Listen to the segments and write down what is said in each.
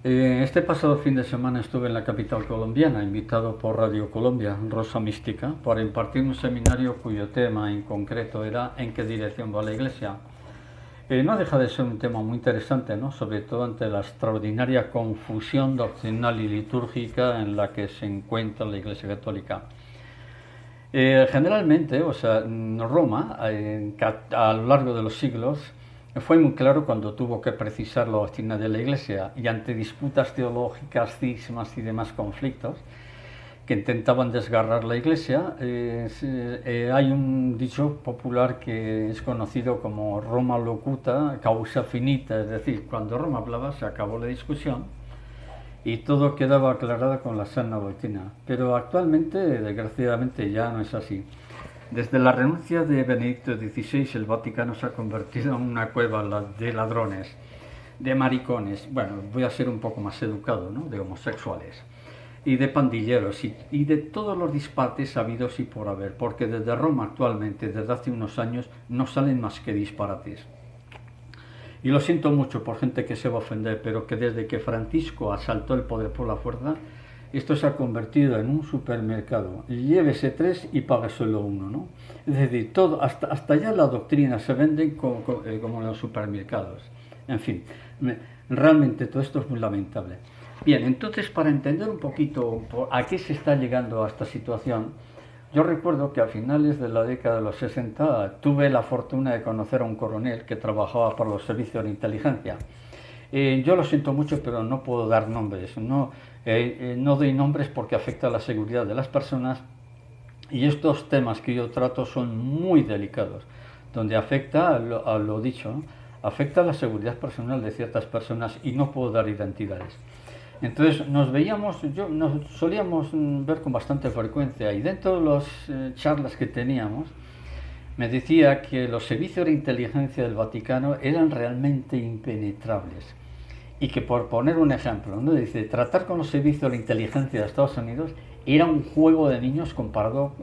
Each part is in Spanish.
Este pasado fin de semana estuve en la capital colombiana, invitado por Radio Colombia, Rosa Mística, para impartir un seminario cuyo tema en concreto era ¿en qué dirección va la Iglesia? No deja de ser un tema muy interesante, ¿no? Sobre todo ante la extraordinaria confusión doctrinal y litúrgica en la que se encuentra la Iglesia Católica. Generalmente, o sea, Roma, a lo largo de los siglos, fue muy claro cuando tuvo que precisar la doctrina de la Iglesia y ante disputas teológicas, cismas y demás conflictos que intentaban desgarrar la Iglesia, hay un dicho popular que es conocido como Roma locuta, causa finita, es decir, cuando Roma hablaba se acabó la discusión y todo quedaba aclarado con la sana doctrina. Pero actualmente, desgraciadamente, ya no es así. Desde la renuncia de Benedicto XVI, el Vaticano se ha convertido en una cueva de ladrones, de maricones, bueno, voy a ser un poco más educado, ¿no? De homosexuales y de pandilleros y de todos los disparates habidos y por haber, porque desde Roma actualmente, desde hace unos años, no salen más que disparates. Y lo siento mucho por gente que se va a ofender, pero que desde que Francisco asaltó el poder por la fuerza, esto se ha convertido en un supermercado. Llévese tres y pague solo uno, ¿no? Es decir, todo, hasta ya la doctrina se vende como en los supermercados. En fin, realmente todo esto es muy lamentable. Bien, entonces para entender un poquito a qué se está llegando a esta situación, yo recuerdo que a finales de la década de los 60 tuve la fortuna de conocer a un coronel que trabajaba para los servicios de inteligencia. Yo lo siento mucho, pero no puedo dar nombres. No doy nombres porque afecta a la seguridad de las personas y estos temas que yo trato son muy delicados, donde afecta a lo dicho, ¿no? Afecta a la seguridad personal de ciertas personas y no puedo dar identidades. Entonces nos solíamos ver con bastante frecuencia y dentro de las charlas que teníamos me decía que los servicios de inteligencia del Vaticano eran realmente impenetrables y que, por poner un ejemplo, ¿no? Dice, tratar con los servicios de inteligencia de Estados Unidos era un juego de niños comparado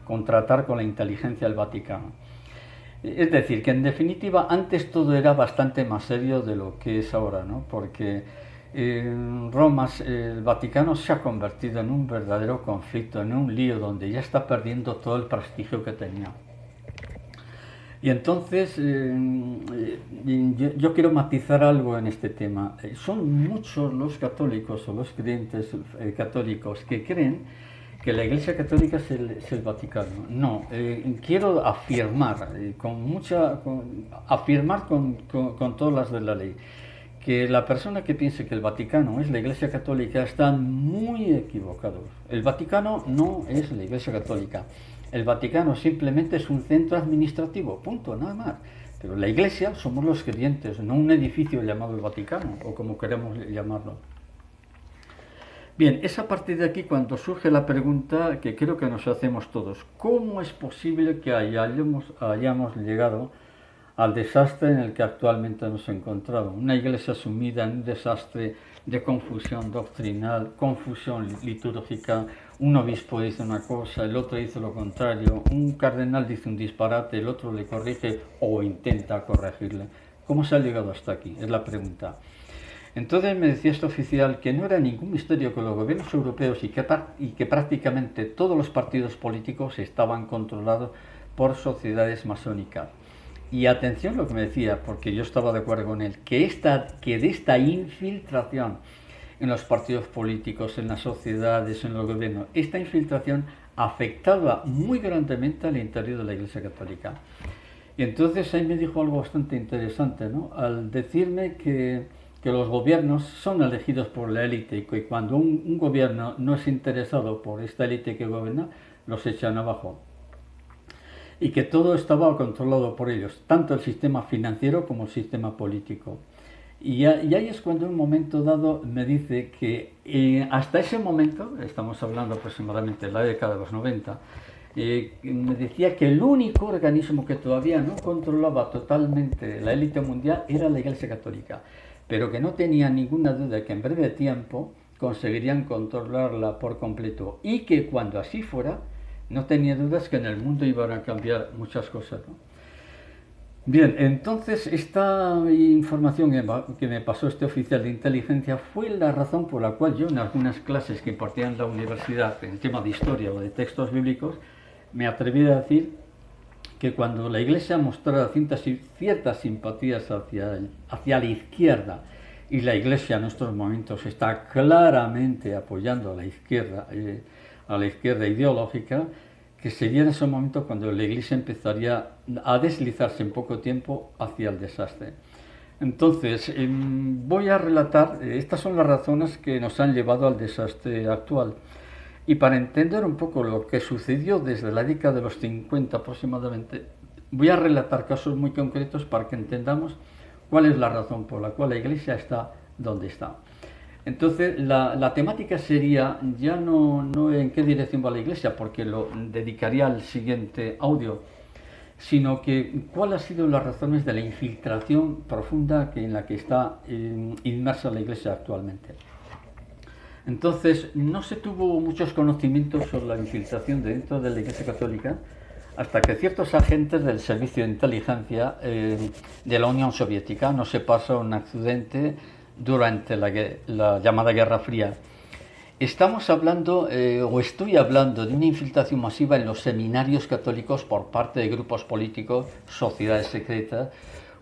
con tratar con la inteligencia del Vaticano. Es decir, que en definitiva antes todo era bastante más serio de lo que es ahora, ¿no? Porque Roma, el Vaticano se ha convertido en un verdadero conflicto, en un lío donde ya está perdiendo todo el prestigio que tenía. Y entonces yo quiero matizar algo en este tema. Son muchos los católicos o los creyentes católicos que creen que la Iglesia Católica es el Vaticano. No, quiero afirmar, afirmar con todas las de la ley, que la persona que piense que el Vaticano es la Iglesia Católica están muy equivocados. El Vaticano no es la Iglesia Católica. El Vaticano simplemente es un centro administrativo, punto, nada más. Pero la Iglesia somos los creyentes, no un edificio llamado el Vaticano, o como queremos llamarlo. Bien, es a partir de aquí cuando surge la pregunta que creo que nos hacemos todos. ¿Cómo es posible que hayamos llegado al desastre en el que actualmente nos encontramos? Una iglesia sumida en un desastre de confusión doctrinal, confusión litúrgica. Un obispo dice una cosa, el otro dice lo contrario, un cardenal dice un disparate, el otro le corrige o intenta corregirle. ¿Cómo se ha llegado hasta aquí? Es la pregunta. Entonces me decía este oficial que no era ningún misterio que los gobiernos europeos y que prácticamente todos los partidos políticos estaban controlados por sociedades masónicas. Y atención lo que me decía, porque yo estaba de acuerdo con él, que de esta infiltración en los partidos políticos, en las sociedades, en los gobiernos, esta infiltración afectaba muy grandemente al interior de la Iglesia Católica. Y entonces ahí me dijo algo bastante interesante, ¿no? Al decirme que los gobiernos son elegidos por la élite y que cuando un gobierno no es interesado por esta élite que gobierna, los echan abajo. Y que todo estaba controlado por ellos, tanto el sistema financiero como el sistema político. Y ahí es cuando en un momento dado me dice que hasta ese momento, estamos hablando aproximadamente de la década de los 90, me decía que el único organismo que todavía no controlaba totalmente la élite mundial era la Iglesia Católica, pero que no tenía ninguna duda que en breve tiempo conseguirían controlarla por completo y que cuando así fuera, no tenía dudas que en el mundo iban a cambiar muchas cosas, ¿no? Bien, entonces esta información que me pasó este oficial de inteligencia fue la razón por la cual yo en algunas clases que impartía en la universidad en el tema de historia o de textos bíblicos me atreví a decir que cuando la Iglesia mostrara ciertas simpatías hacia la izquierda y la Iglesia en estos momentos está claramente apoyando a la izquierda ideológica, que sería en ese momento cuando la Iglesia empezaría a deslizarse en poco tiempo hacia el desastre. Entonces, voy a relatar, estas son las razones que nos han llevado al desastre actual. Y para entender un poco lo que sucedió desde la década de los 50 aproximadamente, voy a relatar casos muy concretos para que entendamos cuál es la razón por la cual la Iglesia está donde está. Entonces, la temática sería ya no en qué dirección va la Iglesia, porque lo dedicaría al siguiente audio, sino que cuáles han sido las razones de la infiltración profunda en la que está inmersa la Iglesia actualmente. Entonces, no se tuvo muchos conocimientos sobre la infiltración dentro de la Iglesia Católica hasta que ciertos agentes del servicio de inteligencia de la Unión Soviética no se pasó un accidente durante la llamada Guerra Fría. Estamos hablando, o estoy hablando, de una infiltración masiva en los seminarios católicos por parte de grupos políticos, sociedades secretas,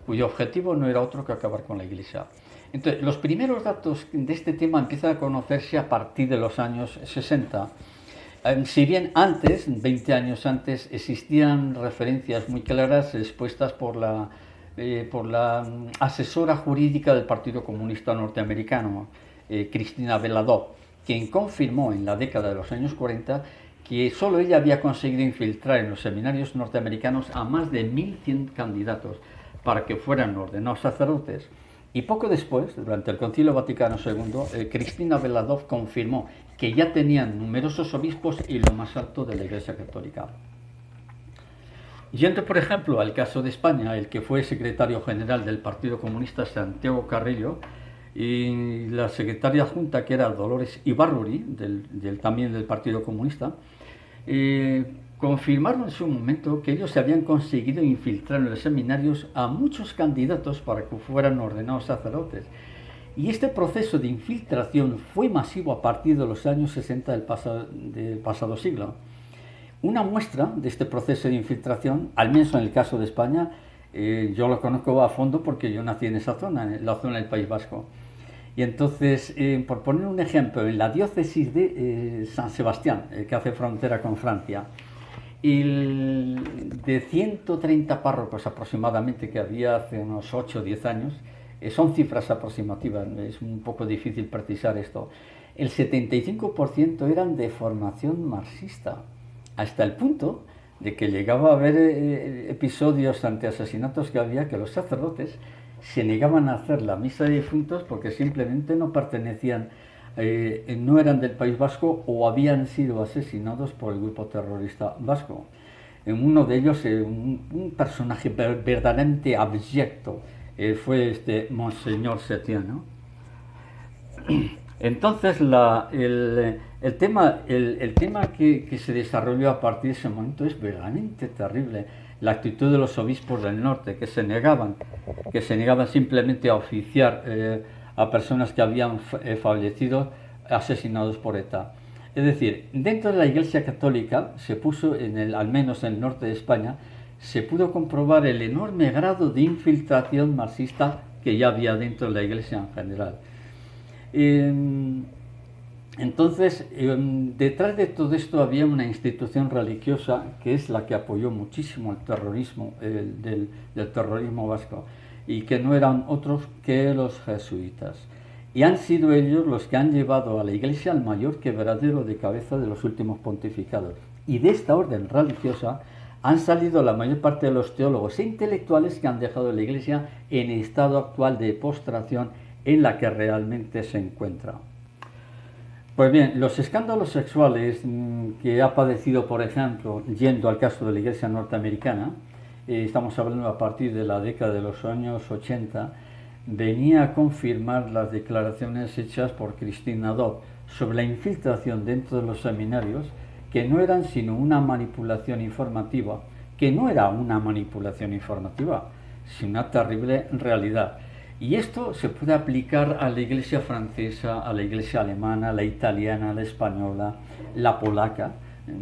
cuyo objetivo no era otro que acabar con la Iglesia. Entonces, los primeros datos de este tema empiezan a conocerse a partir de los años 60. Si bien antes, 20 años antes, existían referencias muy claras expuestas por la asesora jurídica del Partido Comunista Norteamericano, Cristina Beladov, quien confirmó en la década de los años 40 que solo ella había conseguido infiltrar en los seminarios norteamericanos a más de 1.100 candidatos para que fueran ordenados sacerdotes. Y poco después, durante el Concilio Vaticano II, Cristina Beladov confirmó que ya tenían numerosos obispos y lo más alto de la Iglesia Católica. Yendo, por ejemplo, al caso de España, el que fue secretario general del Partido Comunista, Santiago Carrillo, y la secretaria adjunta, que era Dolores Ibarruri, también del Partido Comunista, confirmaron en su momento que ellos se habían conseguido infiltrar en los seminarios a muchos candidatos para que fueran ordenados sacerdotes. Y este proceso de infiltración fue masivo a partir de los años 60 del pasado siglo. Una muestra de este proceso de infiltración, al menos en el caso de España, yo lo conozco a fondo porque yo nací en esa zona, en la zona del País Vasco. Y entonces, por poner un ejemplo, en la diócesis de San Sebastián, que hace frontera con Francia, de 130 párrocos aproximadamente que había hace unos 8 o 10 años, son cifras aproximativas, es un poco difícil precisar esto, el 75% eran de formación marxista, hasta el punto de que llegaba a haber episodios ante asesinatos que había que los sacerdotes se negaban a hacer la misa de difuntos porque simplemente no pertenecían, no eran del País Vasco o habían sido asesinados por el grupo terrorista vasco. En uno de ellos, un personaje verdaderamente abyecto, fue este Monseñor Setién, ¿no? Entonces, el tema que se desarrolló a partir de ese momento es verdaderamente terrible. La actitud de los obispos del norte, que se negaban simplemente a oficiar a personas que habían fallecido asesinados por ETA. Es decir, dentro de la Iglesia Católica se puso, al menos en el norte de España, se pudo comprobar el enorme grado de infiltración marxista que ya había dentro de la Iglesia en general. Entonces, detrás de todo esto había una institución religiosa que es la que apoyó muchísimo el terrorismo, del terrorismo vasco, y que no eran otros que los jesuitas. Y han sido ellos los que han llevado a la Iglesia al mayor quebradero de cabeza de los últimos pontificados. Y de esta orden religiosa han salido la mayor parte de los teólogos e intelectuales que han dejado la Iglesia en el estado actual de postración en la que realmente se encuentra. Pues bien, los escándalos sexuales que ha padecido, por ejemplo, yendo al caso de la Iglesia norteamericana, estamos hablando a partir de la década de los años 80, venía a confirmar las declaraciones hechas por Cristina Dobb sobre la infiltración dentro de los seminarios, que no eran sino una manipulación informativa, que no era una manipulación informativa, sino una terrible realidad. Y esto se puede aplicar a la iglesia francesa, a la iglesia alemana, la italiana, la española, la polaca.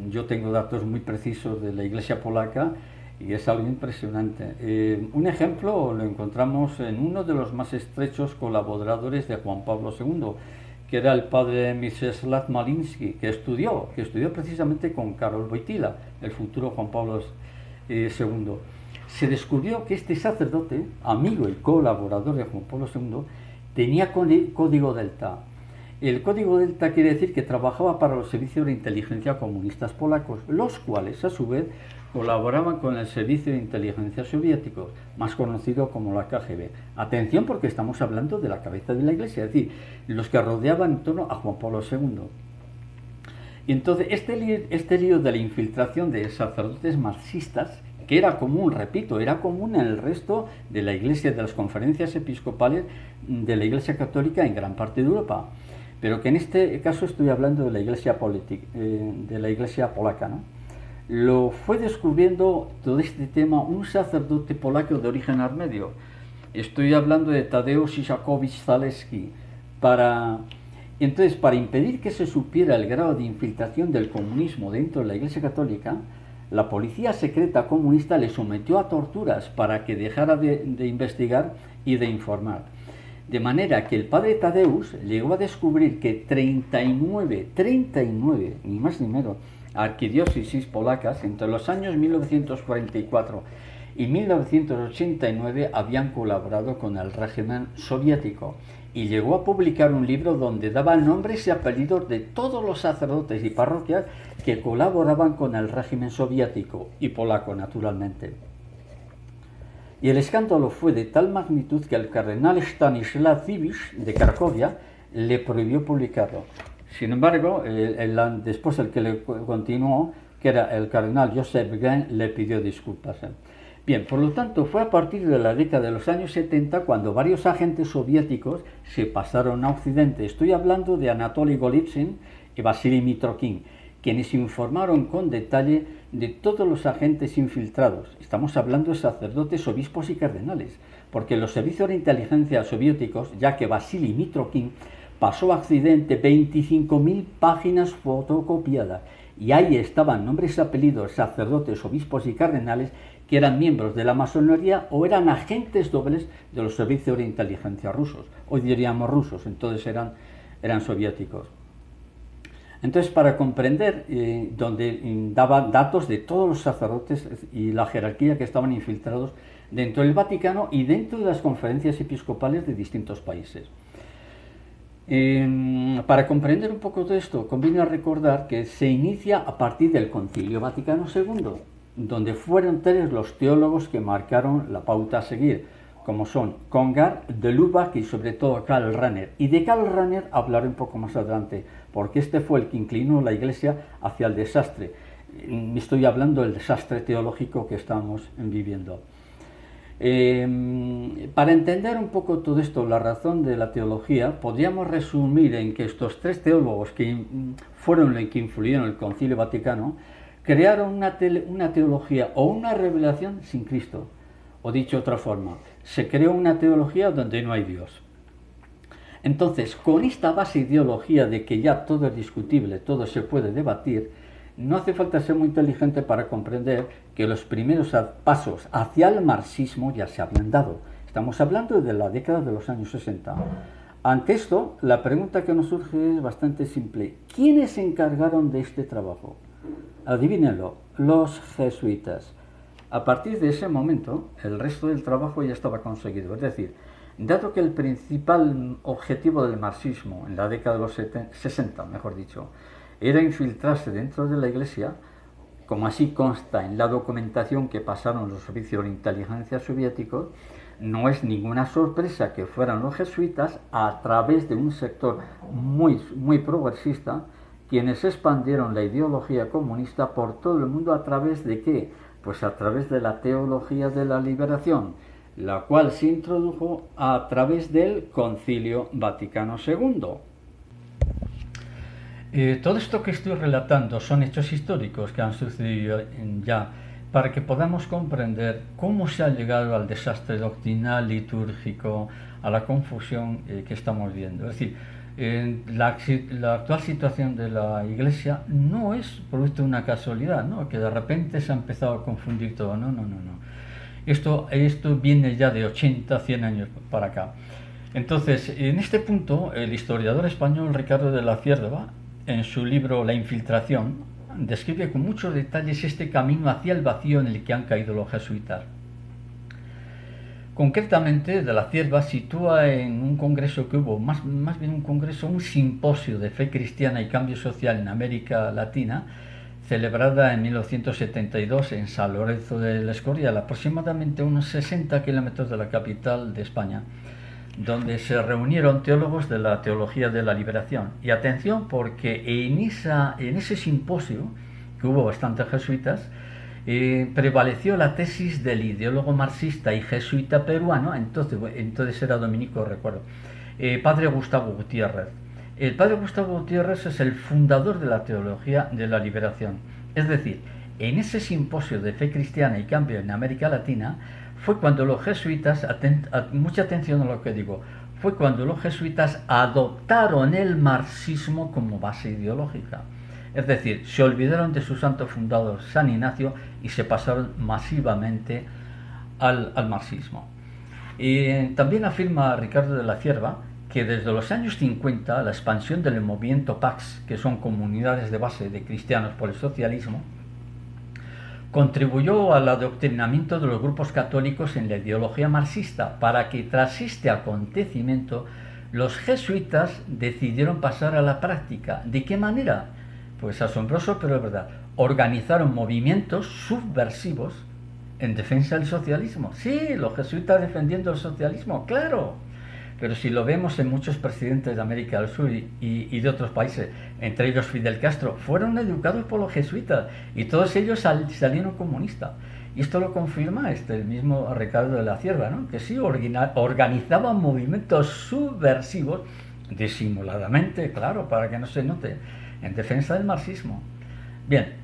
Yo tengo datos muy precisos de la iglesia polaca y es algo impresionante. Un ejemplo lo encontramos en uno de los más estrechos colaboradores de Juan Pablo II, que era el padre Mieczysław Maliński, que estudió precisamente con Karol Wojtyła, el futuro Juan Pablo II. Se descubrió que este sacerdote, amigo y colaborador de Juan Pablo II, tenía código Delta. El código Delta quiere decir que trabajaba para los servicios de inteligencia comunistas polacos, los cuales a su vez colaboraban con el servicio de inteligencia soviético, más conocido como la KGB. Atención, porque estamos hablando de la cabeza de la Iglesia, es decir, los que rodeaban en torno a Juan Pablo II. Y entonces este lío de la infiltración de sacerdotes marxistas, que era común, repito, era común en el resto de la Iglesia, de las conferencias episcopales de la Iglesia Católica en gran parte de Europa, pero que en este caso estoy hablando de la Iglesia polaca, ¿no? Lo fue descubriendo todo este tema un sacerdote polaco de origen armenio. Estoy hablando de Tadeusz Isakowicz Zaleski. Entonces, para impedir que se supiera el grado de infiltración del comunismo dentro de la Iglesia Católica, la policía secreta comunista le sometió a torturas para que dejara de investigar y de informar. De manera que el padre Tadeusz llegó a descubrir que 39, ni más ni menos, arquidiócesis polacas entre los años 1944 y 1989 habían colaborado con el régimen soviético, y llegó a publicar un libro donde daba nombres y apellidos de todos los sacerdotes y parroquias que colaboraban con el régimen soviético y polaco, naturalmente. Y el escándalo fue de tal magnitud que el cardenal Stanisław Dziwisz de Cracovia le prohibió publicarlo. Sin embargo, después el que le continuó, que era el cardenal Joseph Gahn, le pidió disculpas. Bien, por lo tanto, fue a partir de la década de los años 70 cuando varios agentes soviéticos se pasaron a Occidente. Estoy hablando de Anatoly Golitsyn y Vasily Mitrokhin, quienes informaron con detalle de todos los agentes infiltrados. Estamos hablando de sacerdotes, obispos y cardenales, porque los servicios de inteligencia soviéticos, ya que Vasily Mitrokhin pasó a Occidente 25.000 páginas fotocopiadas, y ahí estaban nombres y apellidos, sacerdotes, obispos y cardenales que eran miembros de la masonería o eran agentes dobles de los servicios de inteligencia rusos. Hoy diríamos rusos, entonces eran soviéticos. Entonces, para comprender, donde daba datos de todos los sacerdotes y la jerarquía que estaban infiltrados dentro del Vaticano y dentro de las conferencias episcopales de distintos países. Para comprender un poco de esto, conviene recordar que se inicia a partir del Concilio Vaticano II, donde fueron tres los teólogos que marcaron la pauta a seguir, como son Congar, de Lubac y sobre todo Karl Rahner. Y de Karl Rahner hablaré un poco más adelante, porque este fue el que inclinó la Iglesia hacia el desastre. Estoy hablando del desastre teológico que estamos viviendo. Para entender un poco todo esto, la razón de la teología, podríamos resumir en que estos tres teólogos que fueron los que influyeron en el Concilio Vaticano, crearon una teología o una revelación sin Cristo. O dicho de otra forma, se creó una teología donde no hay Dios. Entonces, con esta base ideología de que ya todo es discutible, todo se puede debatir, no hace falta ser muy inteligente para comprender que los primeros pasos hacia el marxismo ya se habían dado. Estamos hablando de la década de los años 60. Ante esto, la pregunta que nos surge es bastante simple. ¿Quiénes se encargaron de este trabajo? Adivínenlo, los jesuitas. A partir de ese momento, el resto del trabajo ya estaba conseguido. Es decir, dado que el principal objetivo del marxismo en la década de los 60, mejor dicho, era infiltrarse dentro de la Iglesia, como así consta en la documentación que pasaron los servicios de inteligencia soviéticos, no es ninguna sorpresa que fueran los jesuitas, a través de un sector muy progresista, quienes expandieron la ideología comunista por todo el mundo. ¿A través de qué? Pues a través de la teología de la liberación, la cual se introdujo a través del Concilio Vaticano II. Todo esto que estoy relatando son hechos históricos que han sucedido ya, para que podamos comprender cómo se ha llegado al desastre doctrinal, litúrgico, a la confusión que estamos viendo. Es decir, la actual situación de la Iglesia no es producto de una casualidad, ¿no? Que de repente se ha empezado a confundir todo. No, no, no, no. Esto viene ya de 80, 100 años para acá. Entonces, en este punto, el historiador español Ricardo de la Cierva, en su libro La Infiltración, describe con muchos detalles este camino hacia el vacío en el que han caído los jesuitas. Concretamente, de la Cierva sitúa en un congreso que hubo, más bien un congreso, un simposio de fe cristiana y cambio social en América Latina, celebrada en 1972 en San Lorenzo del Escorial, aproximadamente unos 60 kilómetros de la capital de España, donde se reunieron teólogos de la teología de la liberación. Y atención, porque en ese simposio, que hubo bastantes jesuitas, prevaleció la tesis del ideólogo marxista y jesuita peruano, entonces era dominico, recuerdo, padre Gustavo Gutiérrez. El padre Gustavo Gutiérrez es el fundador de la teología de la liberación. Es decir, en ese simposio de fe cristiana y cambio en América Latina, fue cuando los jesuitas, mucha atención a lo que digo, fue cuando los jesuitas adoptaron el marxismo como base ideológica. Es decir, se olvidaron de su santo fundador San Ignacio y se pasaron masivamente al marxismo. Y también afirma Ricardo de la Cierva que desde los años 50 la expansión del movimiento PAX, que son comunidades de base de cristianos por el socialismo, contribuyó al adoctrinamiento de los grupos católicos en la ideología marxista, para que tras este acontecimiento los jesuitas decidieron pasar a la práctica. ¿De qué manera? Pues asombroso, pero es verdad. Organizaron movimientos subversivos en defensa del socialismo. Sí, los jesuitas defendiendo el socialismo, claro. Pero si lo vemos en muchos presidentes de América del Sur y de otros países, entre ellos Fidel Castro, fueron educados por los jesuitas y todos ellos salieron comunistas. Y esto lo confirma el mismo Ricardo de la Cierva, ¿no? Que sí, organizaban movimientos subversivos, disimuladamente, claro, para que no se note, en defensa del marxismo. Bien.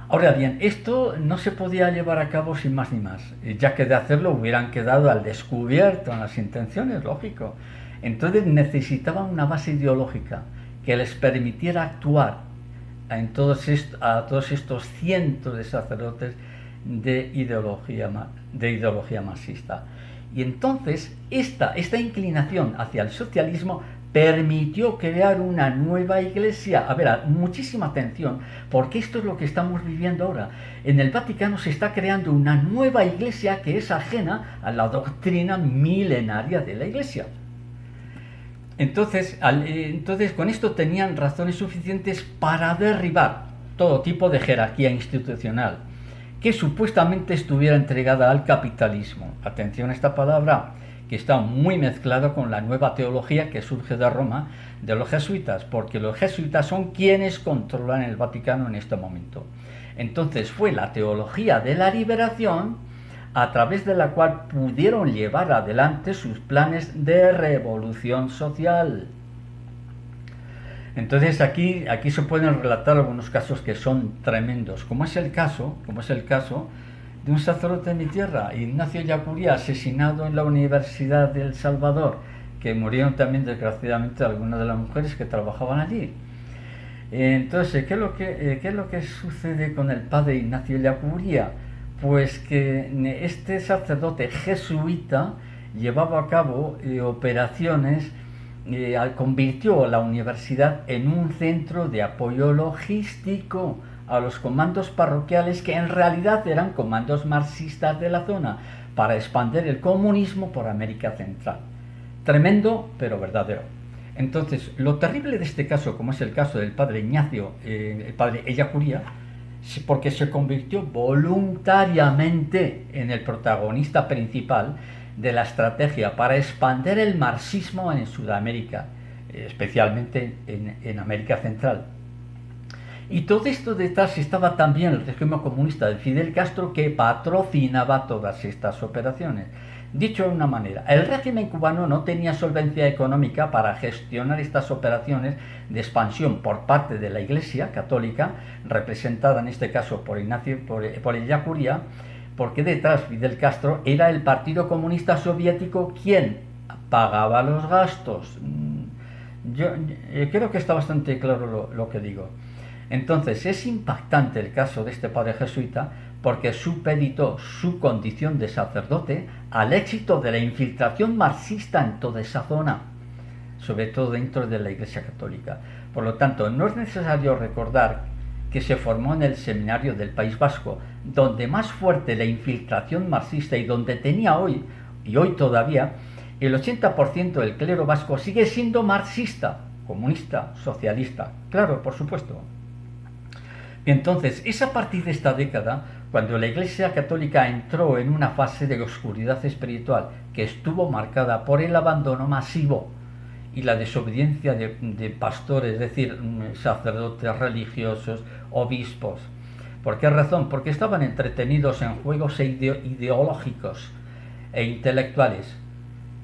Ahora bien, esto no se podía llevar a cabo sin más ni más, ya que de hacerlo hubieran quedado al descubierto en las intenciones, lógico. Entonces necesitaban una base ideológica que les permitiera actuar a todos estos cientos de sacerdotes de ideología marxista. Y entonces esta inclinación hacia el socialismo permitió crear una nueva iglesia. A ver, muchísima atención, porque esto es lo que estamos viviendo ahora. En el Vaticano se está creando una nueva iglesia que es ajena a la doctrina milenaria de la iglesia. Entonces, con esto tenían razones suficientes para derribar todo tipo de jerarquía institucional que supuestamente estuviera entregada al capitalismo. Atención a esta palabra, que está muy mezclado con la nueva teología que surge de Roma de los jesuitas, porque los jesuitas son quienes controlan el Vaticano en este momento. Entonces fue la teología de la liberación a través de la cual pudieron llevar adelante sus planes de revolución social. Entonces aquí se pueden relatar algunos casos que son tremendos, como es el caso de un sacerdote de mi tierra, Ignacio Ellacuría, asesinado en la Universidad de El Salvador, que murieron también desgraciadamente algunas de las mujeres que trabajaban allí. Entonces, ¿qué es lo que sucede con el padre Ignacio Ellacuría? Pues que este sacerdote jesuita llevaba a cabo operaciones, convirtió la universidad en un centro de apoyo logístico a los comandos parroquiales, que en realidad eran comandos marxistas de la zona, para expandir el comunismo por América Central. Tremendo, pero verdadero. Entonces, lo terrible de este caso, como es el caso del padre Ignacio, el padre Ellacuría, porque se convirtió voluntariamente en el protagonista principal de la estrategia para expandir el marxismo en Sudamérica, especialmente en América Central. Y todo esto detrás estaba también el régimen comunista de Fidel Castro, que patrocinaba todas estas operaciones. Dicho de una manera, el régimen cubano no tenía solvencia económica para gestionar estas operaciones de expansión por parte de la Iglesia Católica, representada en este caso por Ellacuría, porque detrás Fidel Castro era el Partido Comunista Soviético quien pagaba los gastos. Yo creo que está bastante claro lo que digo. Entonces es impactante el caso de este padre jesuita porque supeditó su condición de sacerdote al éxito de la infiltración marxista en toda esa zona, sobre todo dentro de la Iglesia Católica. Por lo tanto, no es necesario recordar que se formó en el seminario del País Vasco, donde más fuerte la infiltración marxista y donde tenía hoy, y hoy todavía, el 80% del clero vasco sigue siendo marxista, comunista, socialista, claro, por supuesto. Entonces, es a partir de esta década cuando la Iglesia Católica entró en una fase de oscuridad espiritual que estuvo marcada por el abandono masivo y la desobediencia de pastores, es decir, sacerdotes religiosos, obispos. ¿Por qué razón? Porque estaban entretenidos en juegos ideológicos e intelectuales,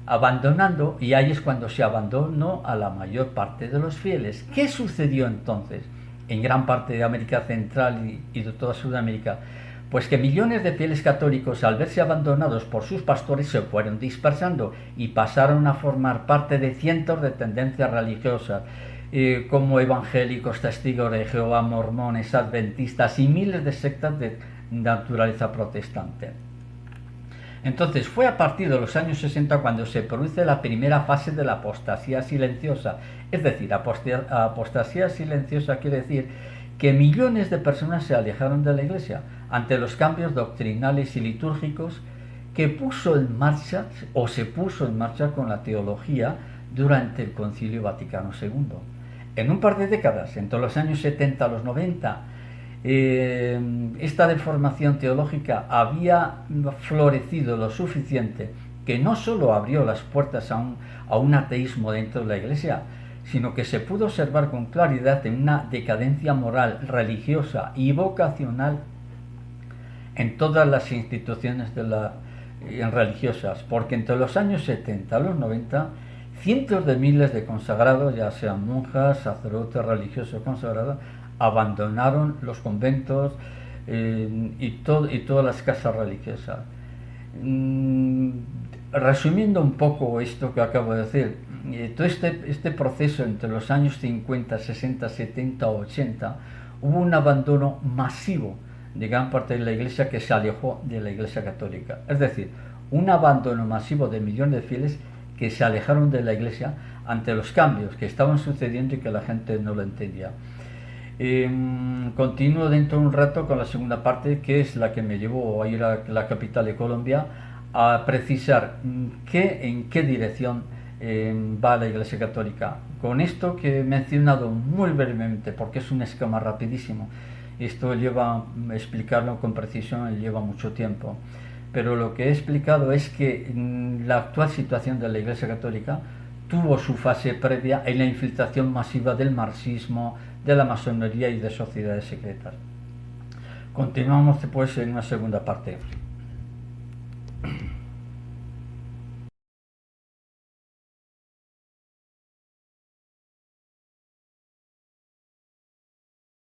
abandonando, y ahí es cuando se abandonó a la mayor parte de los fieles. ¿Qué sucedió entonces en gran parte de América Central y de toda Sudamérica? Pues que millones de fieles católicos, al verse abandonados por sus pastores, se fueron dispersando y pasaron a formar parte de cientos de tendencias religiosas, como evangélicos, testigos de Jehová, mormones, adventistas y miles de sectas de naturaleza protestante. Entonces fue a partir de los años 60 cuando se produce la primera fase de la apostasía silenciosa. Es decir, apostasía silenciosa quiere decir que millones de personas se alejaron de la Iglesia ante los cambios doctrinales y litúrgicos que puso en marcha o se puso en marcha con la teología durante el Concilio Vaticano II. En un par de décadas, entre los años 70 a los 90, esta deformación teológica había florecido lo suficiente que no solo abrió las puertas a un ateísmo dentro de la Iglesia, sino que se pudo observar con claridad en una decadencia moral, religiosa y vocacional en todas las instituciones religiosas, porque entre los años 70 a los 90, cientos de miles de consagrados, ya sean monjas, sacerdotes religiosos consagrados, abandonaron los conventos y todas las casas religiosas. Resumiendo un poco esto que acabo de decir, todo este proceso entre los años 50, 60, 70, 80, hubo un abandono masivo de gran parte de la Iglesia que se alejó de la Iglesia Católica. Es decir, un abandono masivo de millones de fieles que se alejaron de la Iglesia ante los cambios que estaban sucediendo y que la gente no lo entendía. Continúo dentro de un rato con la segunda parte, que es la que me llevó a ir a la capital de Colombia a precisar en qué dirección va la Iglesia Católica. Con esto que he mencionado muy brevemente, porque es un esquema rapidísimo, esto explicarlo con precisión lleva mucho tiempo, pero lo que he explicado es que la actual situación de la Iglesia Católica tuvo su fase previa en la infiltración masiva del marxismo, de la masonería y de sociedades secretas. Continuamos después en una segunda parte.